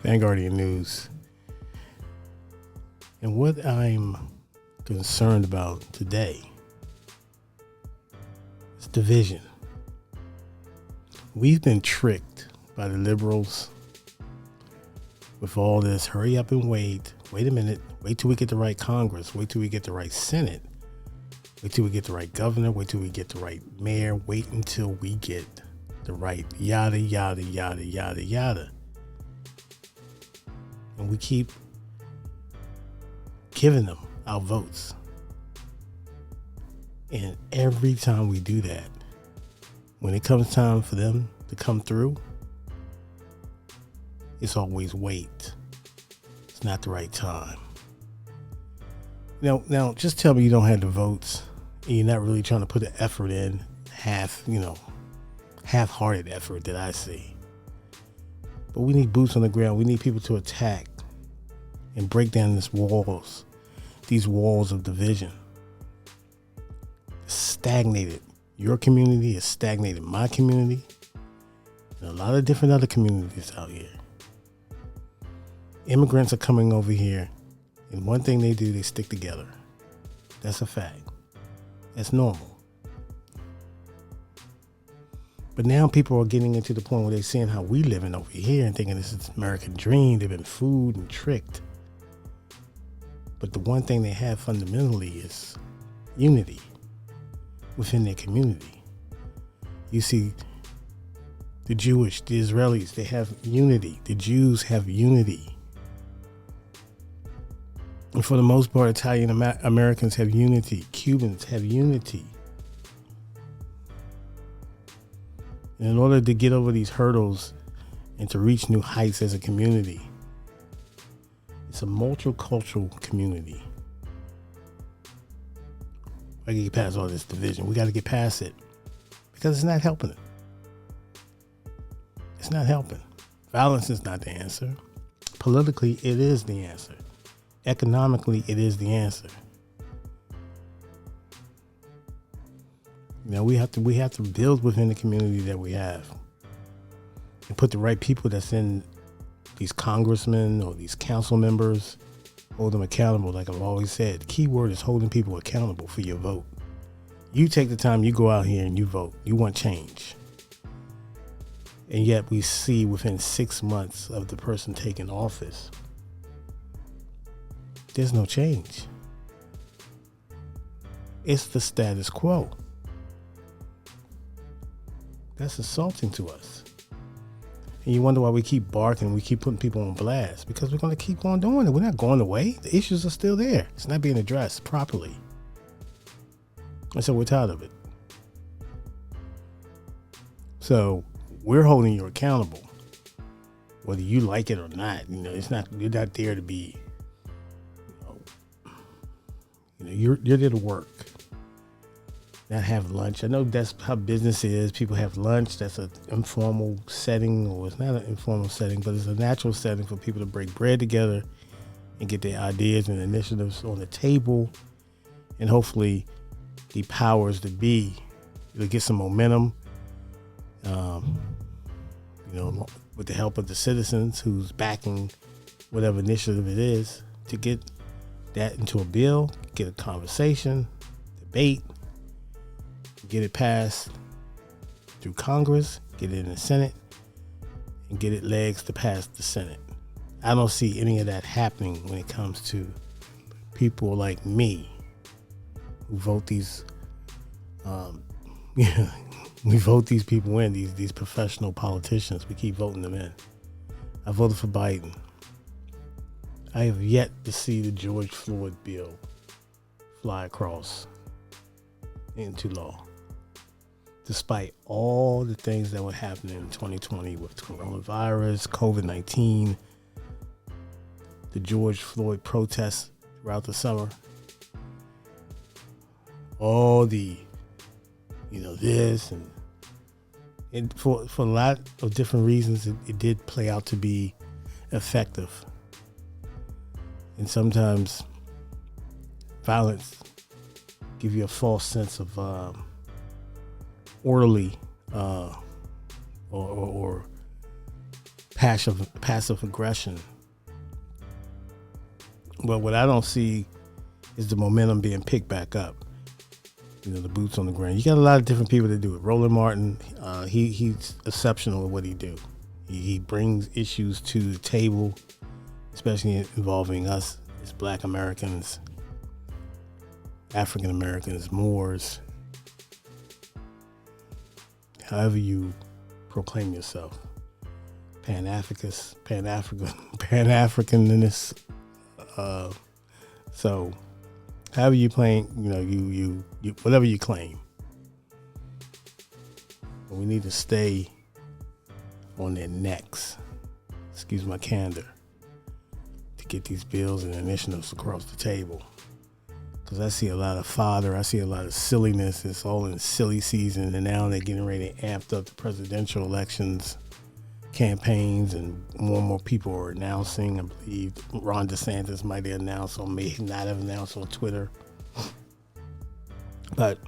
Vanguardian News. And what I'm concerned about today is division. We've been tricked by the liberals with all this hurry up and wait. Wait a minute. Wait till we get the right Congress. Wait till we get the right Senate. Wait till we get the right governor. Wait till we get the right mayor. Wait until we get the right yada, yada, yada, yada, yada. And we keep giving them our votes. And every time we do that, when it comes time for them to come through, it's always wait. It's not the right time. Now, just tell me you don't have the votes and you're not really trying to put the effort in, half-hearted effort that I see. But we need boots on the ground. We need people to attack and break down these walls of division. Stagnated. Your community is stagnated. My community and a lot of different other communities out here. Immigrants are coming over here, and one thing they do, they stick together. That's a fact. That's normal. But now people are getting into the point where they're seeing how we living over here and thinking this is the American dream. They've been fooled and tricked. But the one thing they have fundamentally is unity within their community. You see, the Jewish, the Israelis, they have unity. The Jews have unity. And for the most part, Italian Americans have unity. Cubans have unity. And in order to get over these hurdles and to reach new heights as a community, it's a multicultural community. We got to get past all this division. We got to get past it because it's not helping it. It's not helping. Violence is not the answer. Politically, it is the answer. Economically, it is the answer. We have to build within the community that we have and put the right people that's in these congressmen or these council members, hold them accountable. Like I've always said, the key word is holding people accountable for your vote. You take the time, you go out here and you vote. You want change. And yet we see within 6 months of the person taking office, there's no change. It's the status quo. That's assaulting to us. And you wonder why we keep barking, we keep putting people on blast, because we're going to keep on doing it. We're not going away. The issues are still there. It's not being addressed properly. And so we're tired of it. So we're holding you accountable, whether you like it or not. You're not there to be, you're there to work. Not have lunch. I know that's how business is. People have lunch. That's an informal setting, or it's not an informal setting, but it's a natural setting for people to break bread together and get their ideas and initiatives on the table, and hopefully the powers that be, it'll get some momentum, with the help of the citizens who's backing whatever initiative it is, to get that into a bill, get a conversation, debate, get it passed through Congress, get it in the Senate, and get it legs to pass the Senate. I don't see any of that happening when it comes to people like me who vote these, we vote these people in, these professional politicians. We keep voting them in. I voted for Biden. I have yet to see the George Floyd bill fly across into law, despite all the things that were happening in 2020 with coronavirus, COVID-19, the George Floyd protests throughout the summer, all the, this and for a lot of different reasons, it did play out to be effective. And sometimes violence give you a false sense of orderly or passive aggression. But what I don't see is the momentum being picked back up. You know, the boots on the ground. You got a lot of different people that do it. Roland Martin, he's exceptional at what he do. He brings issues to the table, especially involving us as Black Americans, African Americans, Moors, however you proclaim yourself, Pan-Africanist. So, however you claim, you know, you whatever you claim. But we need to stay on their necks. Excuse my candor. To get these bills and initiatives across the table. Because I see a lot of fodder. I see a lot of silliness. It's all in silly season. And now they're getting ready to amp up the presidential elections campaigns. And more people are announcing. I believe Ron DeSantis might have announced or may not have announced on Twitter. But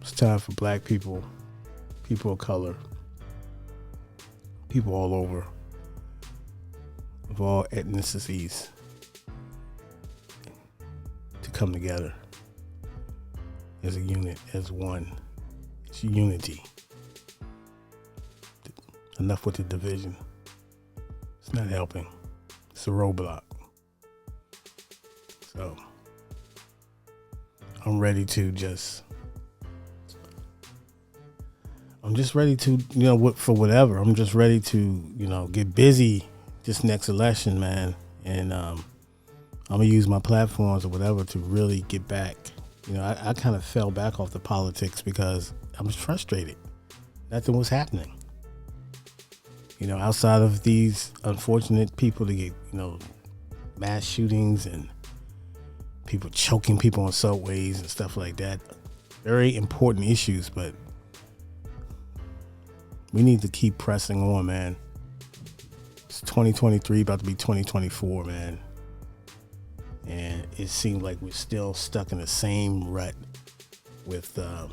it's time for Black people, people of color, people all over, of all ethnicities, to come together as a unit, as one. It's unity. Enough with the division. It's not helping. It's a roadblock. So I'm ready to I'm just ready to, you know, for whatever. I'm just ready to, you know, get busy this next election, man. And I'm going to use my platforms or whatever to really get back. You know, I kind of fell back off the politics because I was frustrated. Nothing was happening. You know, outside of these unfortunate people to get, you know, mass shootings and people choking people on subways and stuff like that. Very important issues, but we need to keep pressing on, man. It's 2023, about to be 2024, man. And it seems like we're still stuck in the same rut with a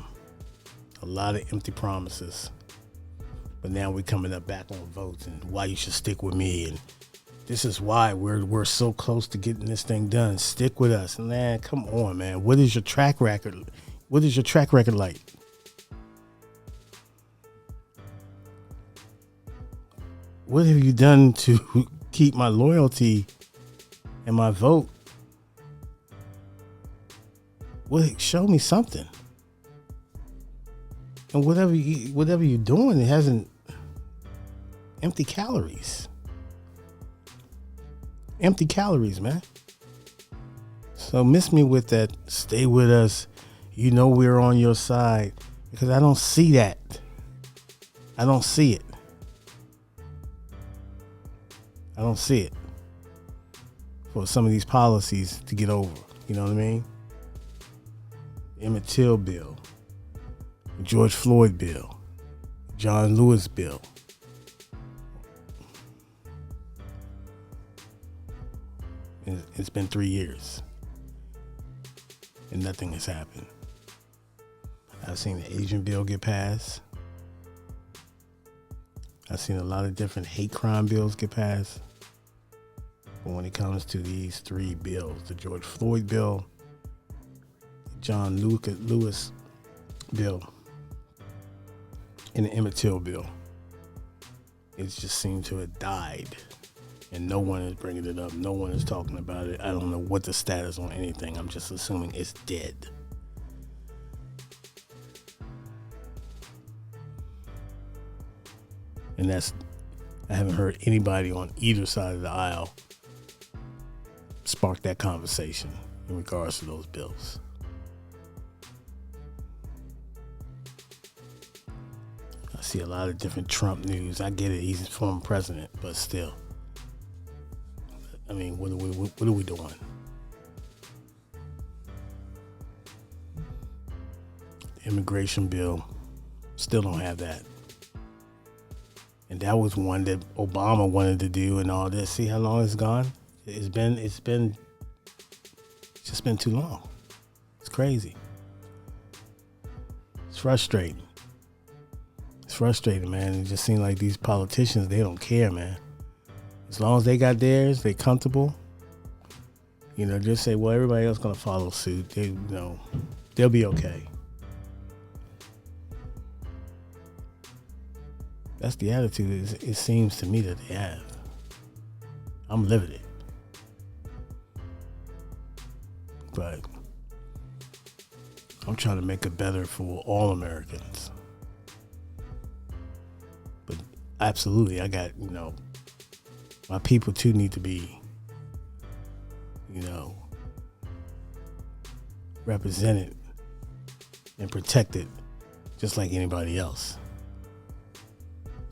lot of empty promises. But now we're coming up back on votes and why you should stick with me. And this is why we're so close to getting this thing done. Stick with us. Man, come on, man. What is your track record? What is your track record like? What have you done to keep my loyalty and my vote? Well, show me something. And whatever you're doing, it hasn't empty calories. Empty calories, man. So miss me with that. Stay with us. You know we're on your side, because I don't see that. I don't see it. I don't see it for some of these policies to get over. You know what I mean? Emmett Till bill, George Floyd bill, John Lewis bill. It's been 3 years and nothing has happened. I've seen the Asian bill get passed. I've seen a lot of different hate crime bills get passed. But when it comes to these three bills, the George Floyd bill, John Lewis bill, and the Emmett Till bill, it just seemed to have died. And no one is bringing it up. No one is talking about it. I don't know what the status on anything. I'm just assuming it's dead. And I haven't heard anybody on either side of the aisle spark that conversation in regards to those bills. I see a lot of different Trump news. I get it. He's a former president, but still. I mean, what are we doing? Immigration bill, still don't have that. And that was one that Obama wanted to do and all this. See how long it's gone? It's just been too long. It's crazy. It's frustrating. It's frustrating, man. It just seems like these politicians, they don't care, man. As long as they got theirs, they comfortable. Just say, well, everybody else gonna follow suit. They'll be okay. That's the attitude it seems to me that they have. I'm living it. But I'm trying to make it better for all Americans. But absolutely, I got, my people too need to be, represented and protected just like anybody else.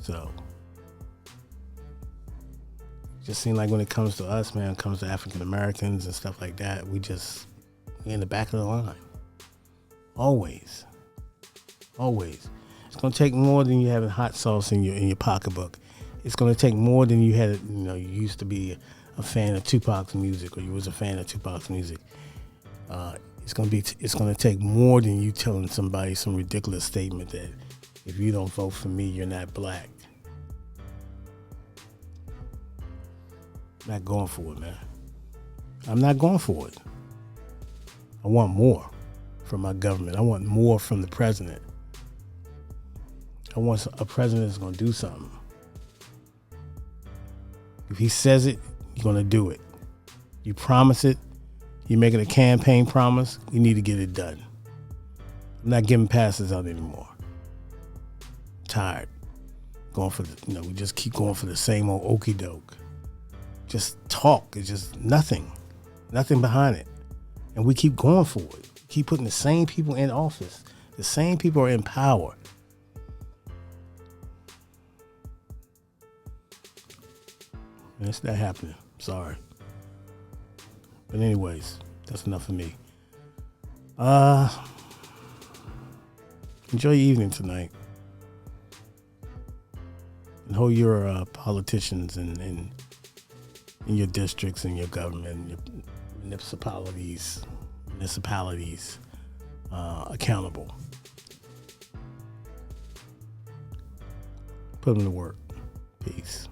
So, just seem like when it comes to us, man, it comes to African Americans and stuff like that, we're in the back of the line. Always. It's gonna take more than you having hot sauce in your pocketbook. It's gonna take more than you had. You used to be a fan of Tupac's music, or you was a fan of Tupac's music. It's gonna take more than you telling somebody some ridiculous statement that if you don't vote for me, you're not black. Not going for it, man. I'm not going for it. I want more from my government. I want more from the president. I want a president that's going to do something. If he says it, he's going to do it. You promise it, you're making a campaign promise, you need to get it done. I'm not giving passes out anymore. I'm tired. Going for we just keep going for the same old okie doke. Just talk. It's just nothing behind it. And we keep going for it. Keep putting the same people in office. The same people are in power. And it's not happening. Sorry. But anyways, that's enough for me. Enjoy your evening tonight. And hold your politicians in your districts and your government, your municipalities accountable. Put them to work. Peace.